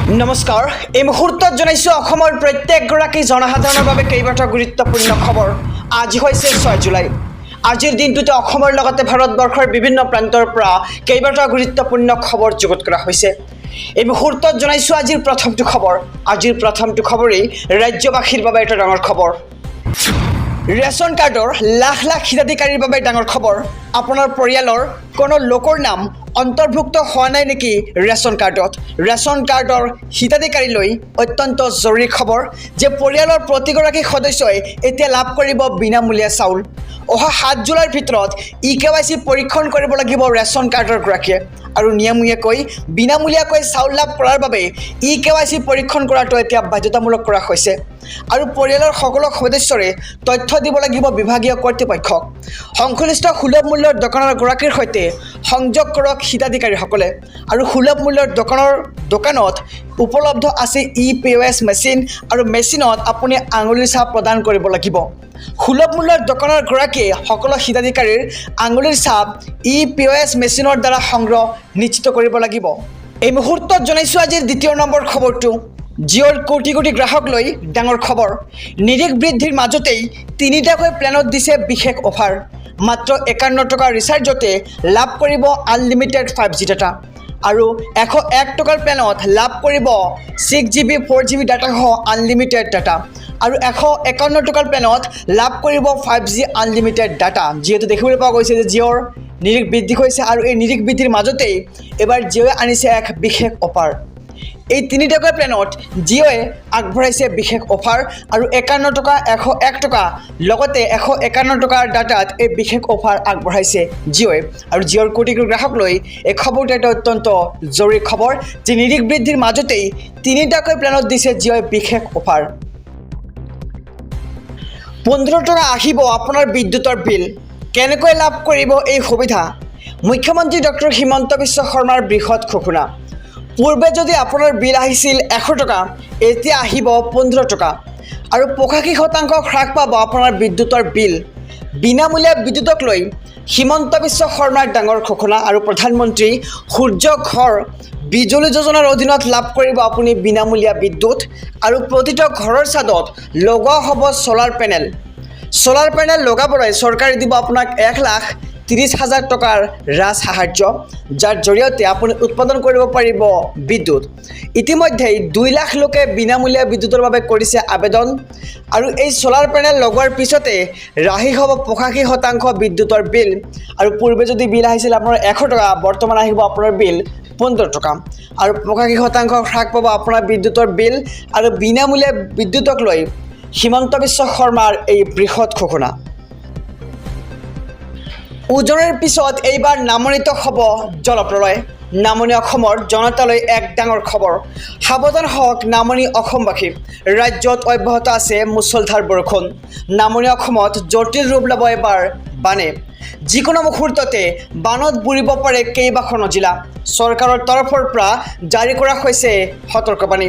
নমস্কাৰ এই মুহূৰ্তত জনাইছো অসমৰ প্ৰত্যেকগৰাকী জনসাধাৰণৰ বাবে কেইবাটা গুৰুত্বপূৰ্ণ খবৰ। আজি হৈছে 6 জুলাই। আজিৰ দিনটোতে অসমৰ লগতে ভাৰতবৰ্ষৰ বিভিন্ন প্ৰান্তৰ পৰা কেইবাটা গুৰুত্বপূৰ্ণ খবৰ যুগুত কৰা হৈছে। এই মুহূৰ্তত জনাইছো আজিৰ প্ৰথমটো খবৰ। আজিৰ প্ৰথমটো খবৰেই ৰাজ্যবাসীৰ বাবে এটা ডাঙৰ খবৰ। ৰেচন কাৰ্ডৰ লাখ লাখ হিতাধিকাৰীৰ বাবে ডাঙৰ খবৰ। আপোনাৰ পৰিয়ালৰ কোনো লোকৰ নাম অন্তৰ্ভুক্ত হোৱা নাই নেকি ৰেচন কাৰ্ডত? ৰেচন কাৰ্ডৰ হিতাধিকাৰীলৈ অত্যন্ত জৰুৰী খবৰ যে পৰিয়ালৰ প্ৰতিগৰাকী সদস্যই এতিয়া লাভ কৰিব বিনামূলীয়া চাউল। অহা 7 জুলাইৰ ভিতৰত EKYC পৰীক্ষণ কৰিব লাগিব ৰেচন কাৰ্ডৰ গৰাকীয়ে আৰু নিয়মীয়াকৈ বিনামূলীয়াকৈ চাউল লাভ কৰাৰ বাবে EKYC পৰীক্ষণ কৰাটো এতিয়া বাধ্যতামূলক কৰা হৈছে আৰু পৰিয়ালৰ সকলো সদস্যৰে তথ্য দিব লাগিব বিভাগীয় কৰ্তৃপক্ষক। সংশ্লিষ্ট সুলভ মূল্যৰ দোকানৰ গৰাকীৰ সৈতে সংযোগ কৰক হিতাধিকাৰীসকলে আৰু সুলভ মূল্যৰ দোকানত উপলব্ধ আছে POS মেচিন আৰু মেচিনত আপুনি আঙুলিৰ ছাপ প্ৰদান কৰিব লাগিব। সুলভ মূল্যৰ দোকানৰ গৰাকীয়ে সকলো হিতাধিকাৰীৰ আঙুলিৰ ছাপ POS মেচিনৰ দ্বাৰা সংগ্ৰহ নিশ্চিত কৰিব লাগিব। এই মুহূৰ্তত জনাইছোঁ আজিৰ দ্বিতীয় নম্বৰ খবৰটো। জিঅ'ৰ কোটি কোটি গ্ৰাহক লৈ ডাঙৰ খবৰ। নিৰিখ বৃদ্ধিৰ মাজতেই 3টাকৈ প্লেনত দিছে বিশেষ অফাৰ। মাত্ৰ 51 টকাৰ ৰিচাৰ্জতে লাভ কৰিব আনলিমিটেড 5G ডাটা আৰু 101 টকাৰ প্লেনত লাভ কৰিব 6GB 4GB ডাটা সহ আনলিমিটেড ডাটা আৰু 151 টকাৰ প্লেনত লাভ কৰিব 5G আনলিমিটেড ডাটা। যিহেতু দেখিবলৈ পোৱা গৈছে যে জিঅ'ৰ নিৰিখ বৃদ্ধি হৈছে আৰু এই নিৰিখ বৃদ্ধিৰ মাজতেই এবাৰ জিঅ'য়ে আনিছে এক বিশেষ অফাৰ। এই 3টাকৈ প্লেনত জিঅ'য়ে আগবঢ়াইছে বিশেষ অফাৰ আৰু 51 টকা 101 টকা লগতে 151 টকাৰ ডাটাত এই বিশেষ অফাৰ আগবঢ়াইছে জিঅ'য়ে আৰু জিঅ'ৰ কোটি কোটি গ্ৰাহক লৈ এই খবৰটো এটা অত্যন্ত জৰুৰী খবৰ যে নিৰিখ বৃদ্ধিৰ মাজতেই 3টাকৈ প্লেনত দিছে জিঅ'য়ে বিশেষ অফাৰ। 15 টকা আহিব আপোনাৰ বিদ্যুতৰ বিল। কেনেকৈ লাভ কৰিব এই সুবিধা? মুখ্যমন্ত্ৰী ডক্টৰ হিমন্ত বিশ্ব শৰ্মাৰ বৃহৎ ঘোষণা। পূৰ্বে যদি আপোনাৰ বিল আহিছিল 100 টকা, এতিয়া আহিব 15 টকা আৰু 85% হ্ৰাস পাব আপোনাৰ বিদ্যুতৰ বিল। বিনামূলীয়া বিদ্যুতক লৈ হিমন্ত বিশ্ব শৰ্মাৰ ডাঙৰ ঘোষণা আৰু প্ৰধানমন্ত্ৰী সূৰ্য ঘৰ বিজুলী যোজনাৰ অধীনত লাভ কৰিব আপুনি বিনামূলীয়া বিদ্যুৎ আৰু প্ৰতিটো ঘৰৰ ছাদত লগোৱা হ'ব ছ'লাৰ পেনেল। ছ'লাৰ পেনেল লগাবলৈ চৰকাৰে দিব আপোনাক 1,30,000 টকাৰ ৰাজ সাহাৰ্য, যাৰ জৰিয়তে আপুনি উৎপাদন কৰিব পাৰিব বিদ্যুৎ। ইতিমধ্যেই 2 লাখ লোকে বিনামূলীয়া বিদ্যুতৰ বাবে কৰিছে আবেদন আৰু এই ছ'লাৰ পেনেল লগোৱাৰ পিছতে ৰাহি হ'ব 85% বিদ্যুতৰ বিল আৰু পূৰ্বে যদি বিল আহিছিল আপোনাৰ 100 টকা, বৰ্তমান আহিব আপোনাৰ বিল 15 টকা আৰু 85% হ্ৰাস পাব আপোনাৰ বিদ্যুতৰ বিল আৰু বিনামূলীয়া বিদ্যুতক লৈ হিমন্ত বিশ্ব শৰ্মাৰ এই বৃহৎ ঘোষণা। উজনিৰ পিছত এইবাৰ নামনিত হ'ব জলপ্ৰলয়। নামনি অসমৰ জনতালৈ এক ডাঙৰ খবৰ। সাৱধান হওক নামনি অসমবাসী। ৰাজ্যত অব্যাহত আছে মুছলধাৰ বৰষুণ। নামনি অসমত জটিল ৰূপ ল'ব এবাৰ বানে। যিকোনো মুহূৰ্ততে বানত বুৰিব পাৰে কেইবাখনো জিলা। চৰকাৰৰ তৰফৰ পৰা জাৰি কৰা হৈছে সতৰ্কবাণী।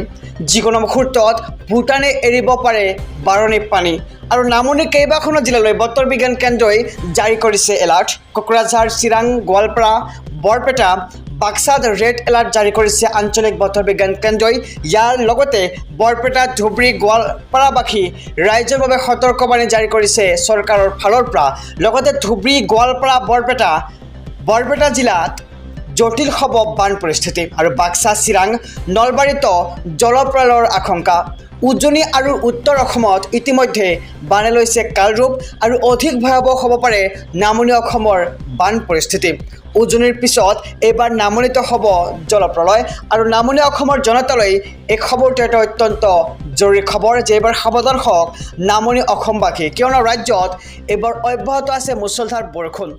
যিকোনো মুহূৰ্তত ভূটানে এৰিব পাৰে বাৰণি পানী আৰু নামনি কেইবাখনো জিলালৈ বতৰ বিজ্ঞান কেন্দ্ৰই জাৰি কৰিছে এলাৰ্ট। কোকৰাঝাৰ, চিৰাং, গোৱালপাৰা, বৰপেটা, বাক্সাত ৰেড এলাৰ্ট জাৰি কৰিছে আঞ্চলিক বতৰ বিজ্ঞান কেন্দ্ৰই। ইয়াৰ লগতে বৰপেটা, ধুবুৰী, গোৱালপাৰাবাসী ৰাইজৰ বাবে সতৰ্কবাণী জাৰি কৰিছে চৰকাৰৰ ফালৰ পৰা। লগতে ধুবুৰী, গোৱালপাৰা, বৰপেটা জিলাত জটিল হ'ব বান পৰিস্থিতি আৰু বাক্সা, চিৰাং, নলবাৰীতো জলপ্ৰলয়ৰ আশংকা। উজনি আৰু উত্তৰ অসমত ইতিমধ্যে বানে লৈছে কালৰূপ আৰু অধিক ভয়াৱহ হ'ব পাৰে নামনি অসমৰ বান পৰিস্থিতি। উজনিৰ পিছত এইবাৰ নামনিত হ'ব জলপ্ৰলয় আৰু নামনি অসমৰ জনতালৈ এই খবৰটো এটা অত্যন্ত জৰুৰী খবৰ যে এইবাৰ সাৱধান হওক নামনি অসমবাসী, কিয়নো ৰাজ্যত এইবাৰ অব্যাহত আছে মুছলধাৰ বৰষুণ।